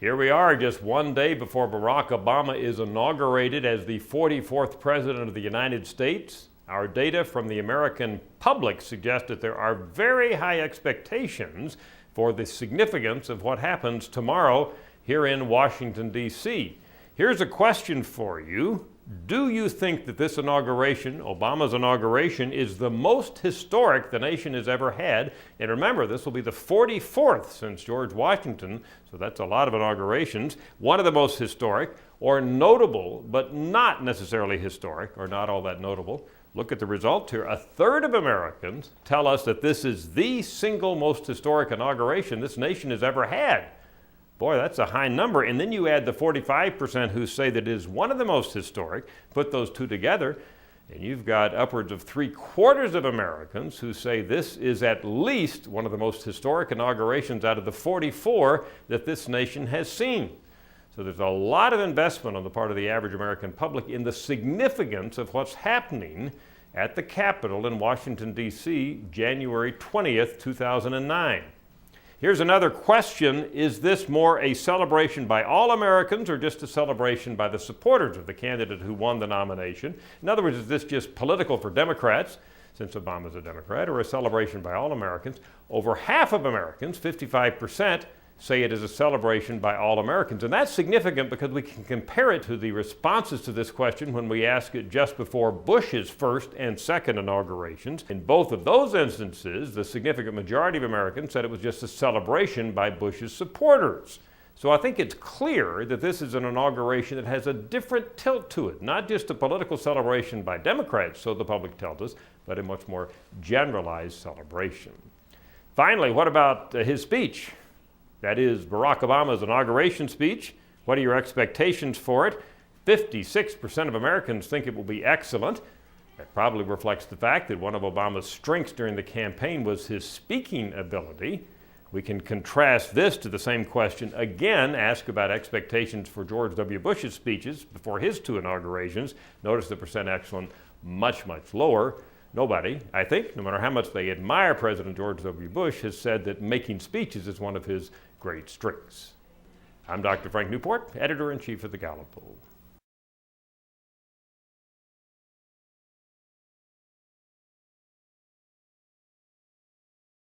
Here we are, just one day before Barack Obama is inaugurated as the 44th President of the United States. Our data from the American public suggests that there are very high expectations for the significance of what happens tomorrow here in Washington, D.C. Here's a question for you. Do you think that this inauguration, Obama's inauguration, is the most historic the nation has ever had? And remember, this will be the 44th since George Washington, so that's a lot of inaugurations. One of the most historic, or notable, but not necessarily historic, or not all that notable. Look at the results here. A third of Americans tell us that this is the single most historic inauguration this nation has ever had. Boy, that's a high number. And then you add the 45% who say that it is one of the most historic, put those two together, and you've got upwards of 3/4 of Americans who say this is at least one of the most historic inaugurations out of the 44 that this nation has seen. So there's a lot of investment on the part of the average American public in the significance of what's happening at the Capitol in Washington, D.C., January 20th, 2009. Here's another question. Is this more a celebration by all Americans or just a celebration by the supporters of the candidate who won the nomination? In other words, is this just political for Democrats, since Obama's a Democrat, or a celebration by all Americans? Over half of Americans, 55%, say it is a celebration by all Americans. And that's significant because we can compare it to the responses to this question when we asked it just before Bush's first and second inaugurations. In both of those instances, the significant majority of Americans said it was just a celebration by Bush's supporters. So I think it's clear that this is an inauguration that has a different tilt to it, not just a political celebration by Democrats, so the public tells us, but a much more generalized celebration. Finally, what about his speech? That is Barack Obama's inauguration speech. What are your expectations for it? 56% of Americans think it will be excellent. That probably reflects the fact that one of Obama's strengths during the campaign was his speaking ability. We can contrast this to the same question again, ask about expectations for George W. Bush's speeches before his two inaugurations. Notice the percent excellent much, much lower. Nobody, I think, no matter how much they admire President George W. Bush, has said that making speeches is one of his great strengths. I'm Dr. Frank Newport, Editor-in-Chief of the Gallup poll.